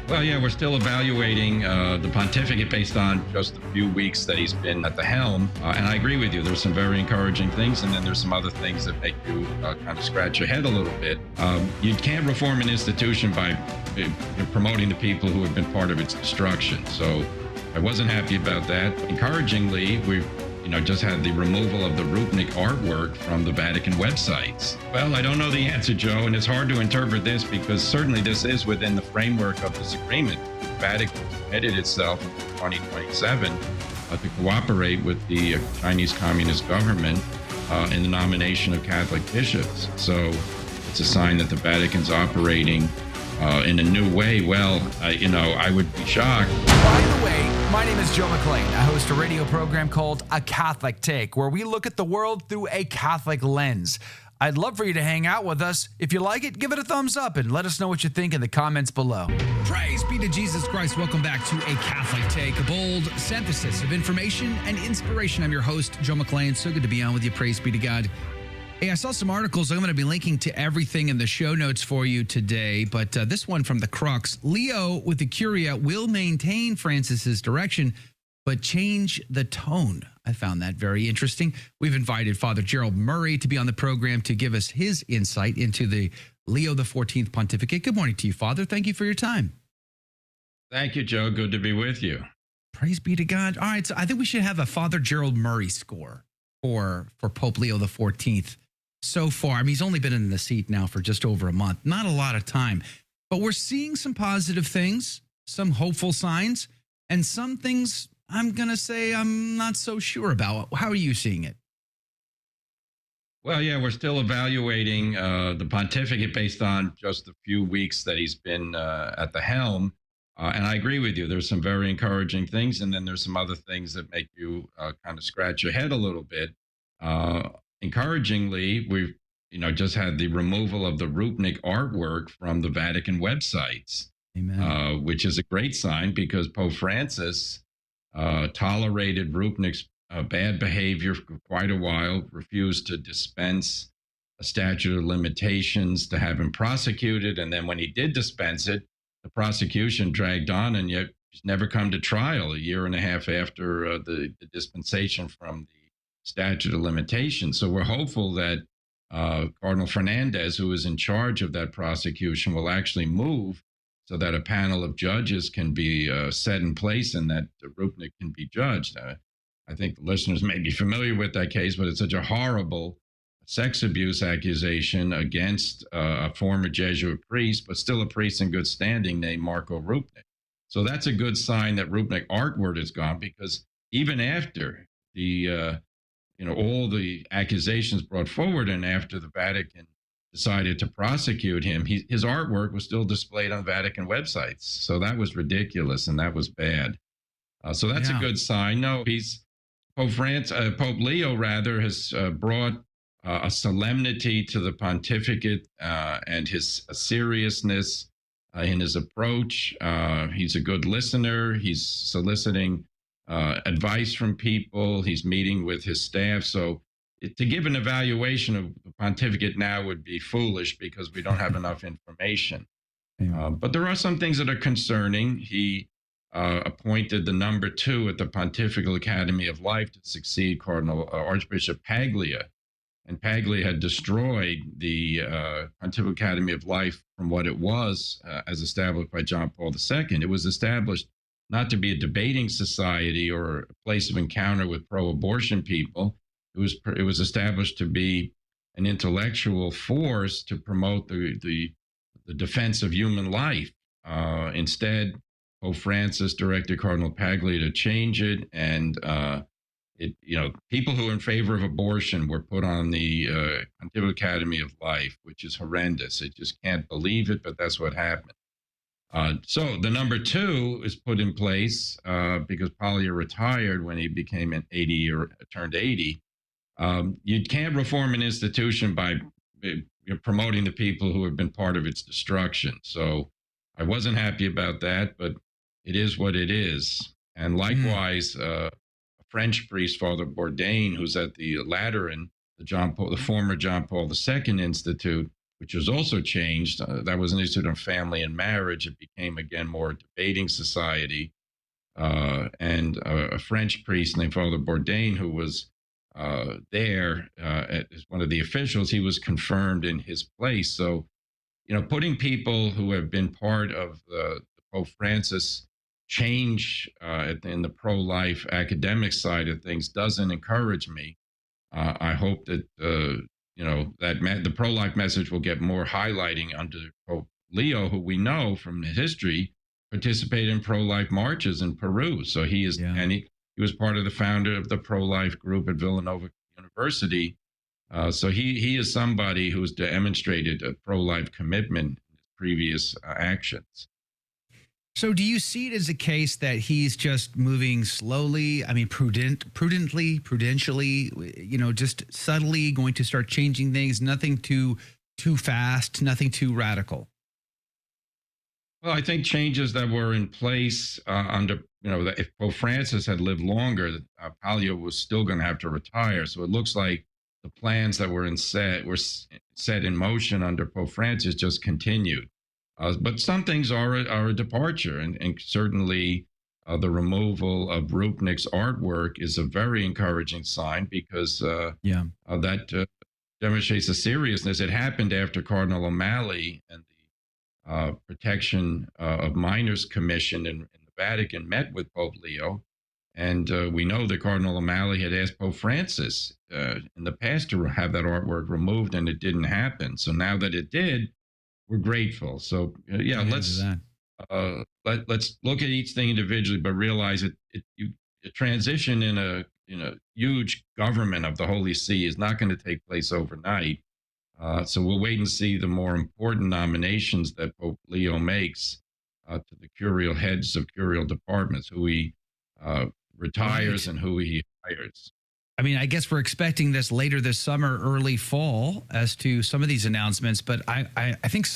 Well, yeah, we're still evaluating the pontificate based on just a few weeks that he's been at the helm. And I agree with you. There's some very encouraging things, and then there's some other things that make you kind of scratch your head a little bit. You can't reform an institution by promoting the people who have been part of its destruction. So I wasn't happy about that. Encouragingly, we've just had the removal of the Rupnik artwork from the Vatican websites. Well, I don't know the answer, Joe, and it's hard to interpret this because certainly this is within the framework of this agreement. The Vatican committed itself in 2027 to cooperate with the Chinese Communist government in the nomination of Catholic bishops. So it's a sign that the Vatican's operating in a new way. Well, I would be shocked. By the way, my name is Joe McLean. I host a radio program called A Catholic Take, where we look at the world through a Catholic lens. I'd love for you to hang out with us. If you like it, give it a thumbs up and let us know what you think in the comments below. Praise be to Jesus Christ. Welcome back to A Catholic Take, a bold synthesis of information and inspiration. I'm your host, Joe McLean. So good to be on with you. Praise be to God. Hey, I saw some articles. I'm going to be linking to everything in the show notes for you today, but this one from the Crux. Leo with the Curia will maintain Francis's direction, but change the tone. I found that very interesting. We've invited Father Gerald Murray to be on the program to give us his insight into the Leo XIV pontificate. Good morning to you, Father. Thank you for your time. Thank you, Joe. Good to be with you. Praise be to God. All right, so I think we should have a Father Gerald Murray score for Pope Leo XIV. So far, I mean, he's only been in the seat now for just over a month. Not a lot of time, but we're seeing some positive things, some hopeful signs, and some things I'm going to say I'm not so sure about. How are you seeing it? Well, yeah, we're still evaluating the pontificate based on just a few weeks that he's been at the helm. And I agree with you. There's some very encouraging things, and then there's some other things that make you kind of scratch your head a little bit. Encouragingly, we've just had the removal of the Rupnik artwork from the Vatican websites. Amen. Which is a great sign because Pope Francis tolerated Rupnik's bad behavior for quite a while, refused to dispense a statute of limitations to have him prosecuted, and then when he did dispense it, the prosecution dragged on, and yet he's never come to trial a year and a half after the dispensation from the statute of limitations. So we're hopeful that Cardinal Fernandez, who is in charge of that prosecution, will actually move so that a panel of judges can be set in place and that Rupnik can be judged. I think the listeners may be familiar with that case, but it's such a horrible sex abuse accusation against a former Jesuit priest, but still a priest in good standing named Marco Rupnik. So that's a good sign that Rupnik artwork is gone, because even after the all the accusations brought forward, and after the Vatican decided to prosecute him, his artwork was still displayed on Vatican websites. So that was ridiculous, and that was bad. So that's a good sign. No, Pope Leo rather has brought a solemnity to the pontificate and his seriousness in his approach. He's a good listener. He's soliciting advice from people. He's meeting with his staff. So to give an evaluation of the pontificate now would be foolish because we don't have enough information. But there are some things that are concerning. He appointed the number 2 at the Pontifical Academy of Life to succeed Cardinal Archbishop Paglia. And Paglia had destroyed the Pontifical Academy of Life from what it was as established by John Paul II. It was established not to be a debating society or a place of encounter with pro-abortion people. It was established to be an intellectual force to promote the defense of human life. Instead, Pope Francis directed Cardinal Paglia to change it, and people who are in favor of abortion were put on the Pontifical Academy of Life, which is horrendous. It just can't believe it, but that's what happened. So the number 2 is put in place because Paglia retired when he became an 80 or turned 80. You can't reform an institution by promoting the people who have been part of its destruction. So I wasn't happy about that, but it is what it is. And likewise, a French priest, Father Bourdain, who's at the Lateran, the former John Paul II Institute, which was also changed. That was an Institute on Family and Marriage. It became, again, more a debating society. And a French priest named Father Bourdain, who was there as one of the officials, he was confirmed in his place. So, putting people who have been part of the Pope Francis change in the pro-life academic side of things doesn't encourage me. I hope that the pro-life message will get more highlighting under Pope Leo, who we know from history participated in pro-life marches in Peru. So he is, and he was part of the founder of the pro-life group at Villanova University. So he is somebody who's demonstrated a pro-life commitment in his previous actions. So do you see it as a case that he's just moving slowly? I mean, prudentially, just subtly going to start changing things, nothing too fast, nothing too radical? Well, I think changes that were in place under, that if Pope Francis had lived longer, Palio was still going to have to retire. So it looks like the plans that were set in motion under Pope Francis just continued. But some things are a departure, and certainly the removal of Rupnik's artwork is a very encouraging sign because that demonstrates the seriousness. It happened after Cardinal O'Malley and the Protection of Minors Commission in the Vatican met with Pope Leo. And we know that Cardinal O'Malley had asked Pope Francis in the past to have that artwork removed, and it didn't happen. So now that it did, we're grateful. So let's look at each thing individually, but realize a transition in a huge government of the Holy See is not going to take place overnight. So we'll wait and see the more important nominations that Pope Leo makes to the curial heads of curial departments, who he retires and who he hires. I mean, I guess we're expecting this later this summer, early fall, as to some of these announcements. But I think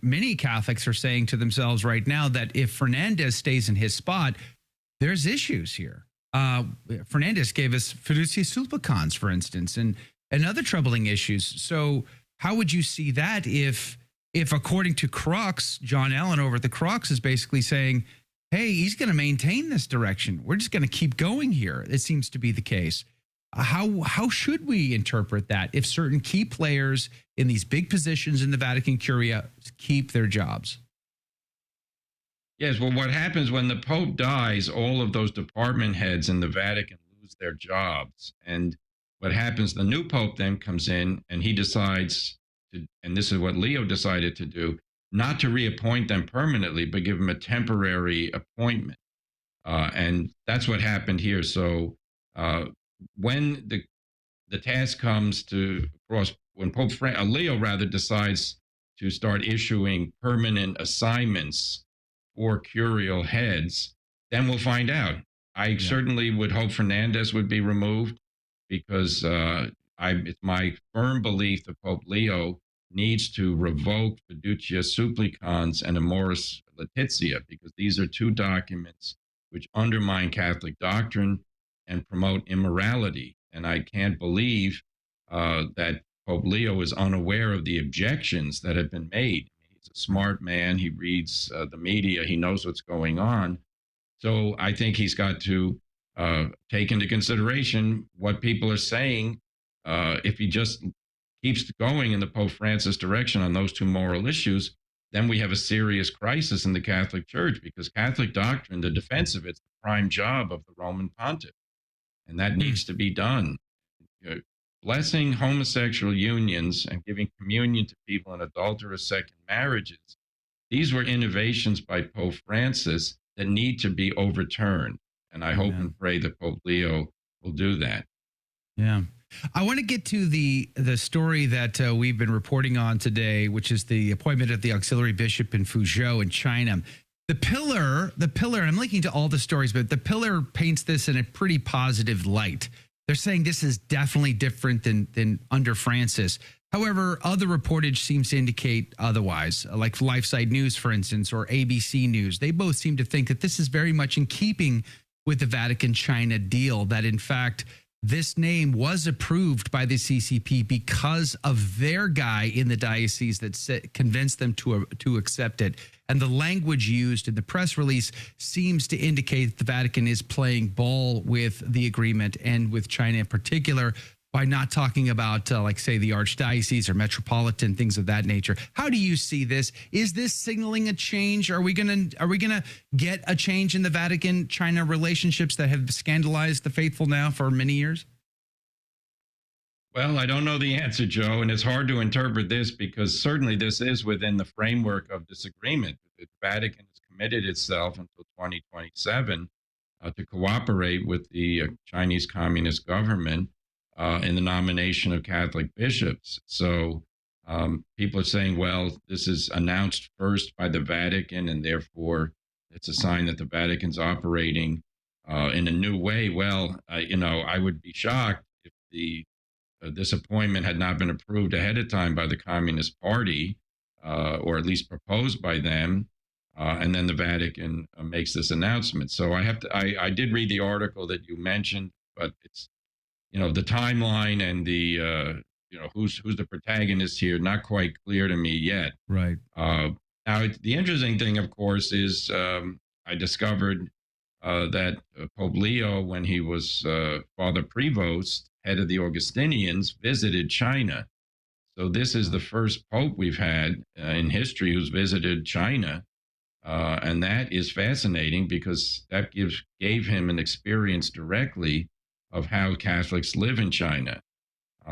many Catholics are saying to themselves right now that if Fernandez stays in his spot, there's issues here. Fernandez gave us fiducia supplicans, for instance, and other troubling issues. So how would you see that if according to Crux, John Allen over at the Crux is basically saying, hey, he's going to maintain this direction. We're just going to keep going here. It seems to be the case. How should we interpret that if certain key players in these big positions in the Vatican Curia keep their jobs? Yes, well, what happens when the Pope dies, all of those department heads in the Vatican lose their jobs. And what happens, the new Pope then comes in and he decides to, and this is what Leo decided to do, not to reappoint them permanently, but give them a temporary appointment. And that's what happened here. So when the task comes to cross, when Pope Leo rather decides to start issuing permanent assignments for curial heads, then we'll find out. I certainly would hope Fernandez would be removed because it's my firm belief that Pope Leo needs to revoke fiducia supplicans and amoris laetitia, because these are two documents which undermine Catholic doctrine and promote immorality. And I can't believe that Pope Leo is unaware of the objections that have been made. He's a smart man. He reads the media. He knows what's going on. So I think he's got to take into consideration what people are saying. If he just keeps going in the Pope Francis direction on those two moral issues, then we have a serious crisis in the Catholic Church, because Catholic doctrine, the defense of it's the prime job of the Roman Pontiff. And that needs to be done. Blessing homosexual unions and giving communion to people in adulterous second marriages, these were innovations by Pope Francis that need to be overturned. And I hope and pray that Pope Leo will do that. Yeah. I want to get to the story that we've been reporting on today, which is the appointment of the auxiliary bishop in Fuzhou in China. The pillar, and I'm linking to all the stories, but the pillar paints this in a pretty positive light. They're saying this is definitely different than under Francis. However, other reportage seems to indicate otherwise, like LifeSite News, for instance, or ABC News. They both seem to think that this is very much in keeping with the Vatican-China deal, that in fact, this name was approved by the CCP because of their guy in the diocese that convinced them to accept it. And the language used in the press release seems to indicate the Vatican is playing ball with the agreement and with China in particular by not talking about, like, say, the archdiocese or metropolitan, things of that nature. How do you see this? Is this signaling a change? Are we gonna get a change in the Vatican-China relationships that have scandalized the faithful now for many years? Well, I don't know the answer, Joe, and it's hard to interpret this because certainly this is within the framework of this agreement. The Vatican has committed itself until 2027 to cooperate with the Chinese Communist government in the nomination of Catholic bishops. So people are saying, well, this is announced first by the Vatican, and therefore it's a sign that the Vatican's operating in a new way. Well, I would be shocked if this appointment had not been approved ahead of time by the Communist Party, or at least proposed by them, and then the Vatican makes this announcement. So I did read the article that you mentioned, but it's, the timeline and the, who's the protagonist here, not quite clear to me yet. Right. Now, the interesting thing, of course, is I discovered that Pope Leo, when he was Father Prevost, head of the Augustinians, visited China. So this is the first pope we've had in history who's visited China. And that is fascinating because that gave him an experience directly of how Catholics live in China.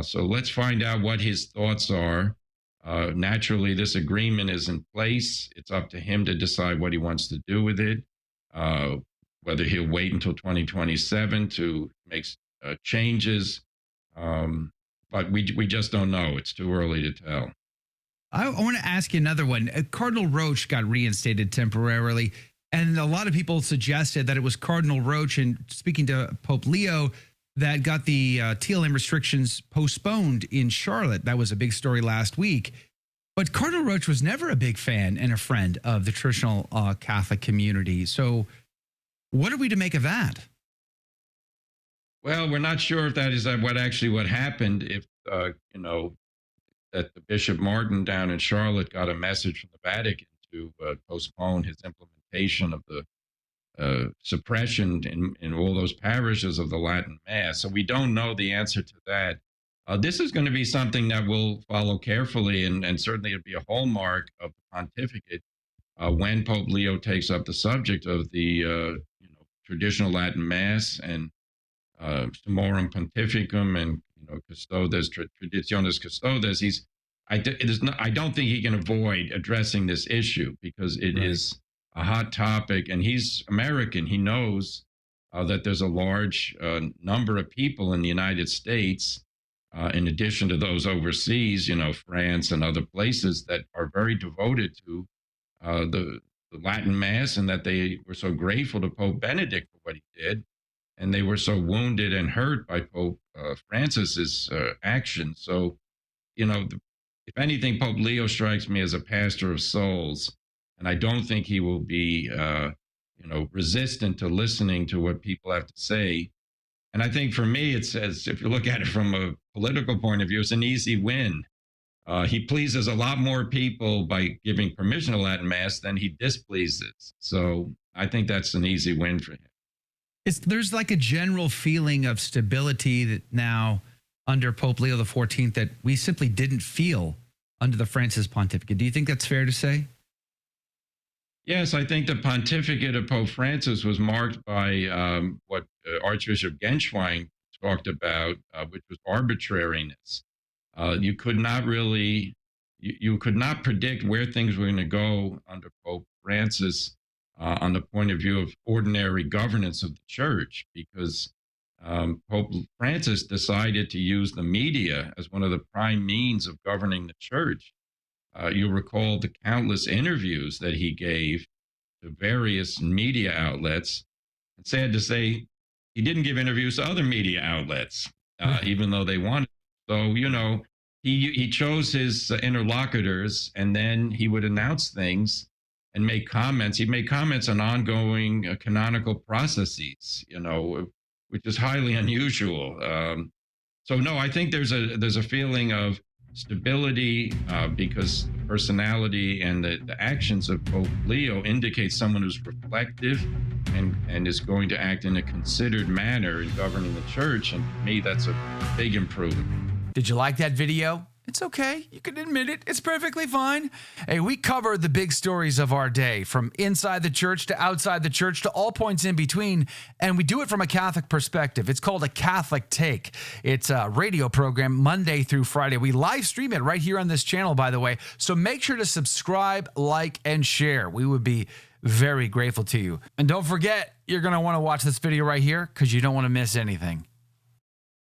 So let's find out what his thoughts are. Naturally, this agreement is in place. It's up to him to decide what he wants to do with it, whether he'll wait until 2027 to make changes. But we just don't know. It's too early to tell. I want to ask you another one. Cardinal Roach got reinstated temporarily, and a lot of people suggested that it was Cardinal Roach, and speaking to Pope Leo, that got the TLM restrictions postponed in Charlotte. That was a big story last week. But Cardinal Roach was never a big fan and a friend of the traditional Catholic community. So what are we to make of that? Well, we're not sure if that is what happened. If that the Bishop Martin down in Charlotte got a message from the Vatican to postpone his implementation of the suppression in all those parishes of the Latin Mass. So we don't know the answer to that. This is going to be something that we'll follow carefully, and certainly it'll be a hallmark of the pontificate when Pope Leo takes up the subject of the traditional Latin Mass and Summorum Pontificum and Custodes Traditionis Custodes. I don't think he can avoid addressing this issue because it is a hot topic, and he's American. He knows that there's a large number of people in the United States, in addition to those overseas, France and other places, that are very devoted to the Latin Mass, and that they were so grateful to Pope Benedict for what he did. And they were so wounded and hurt by Pope Francis's actions. So, if anything, Pope Leo strikes me as a pastor of souls, and I don't think he will be, resistant to listening to what people have to say. And I think for me, it says, if you look at it from a political point of view, it's an easy win. He pleases a lot more people by giving permission to Latin Mass than he displeases. So I think that's an easy win for him. There's like a general feeling of stability that now under Pope Leo XIV that we simply didn't feel under the Francis pontificate. Do you think that's fair to say? Yes, I think the pontificate of Pope Francis was marked by what Archbishop Genschwein talked about, which was arbitrariness. You could not predict where things were going to go under Pope Francis on the point of view of ordinary governance of the church, because Pope Francis decided to use the media as one of the prime means of governing the church. You recall the countless interviews that he gave to various media outlets. It's sad to say he didn't give interviews to other media outlets, even though they wanted. So, he chose his interlocutors, and then he would announce things and make comments. He made comments on ongoing canonical processes, which is highly unusual. So no, I think there's a feeling of stability because the personality and the actions of Pope Leo indicate someone who's reflective and is going to act in a considered manner in governing the church. And to me, that's a big improvement. Did you like that video? It's okay. You can admit it. It's perfectly fine. Hey, we cover the big stories of our day, from inside the church to outside the church to all points in between, and we do it from a Catholic perspective. It's called A Catholic Take. It's a radio program Monday through Friday. We live stream it right here on this channel, by the way, so make sure to subscribe, like, and share. We would be very grateful to you. And don't forget, you're going to want to watch this video right here because you don't want to miss anything.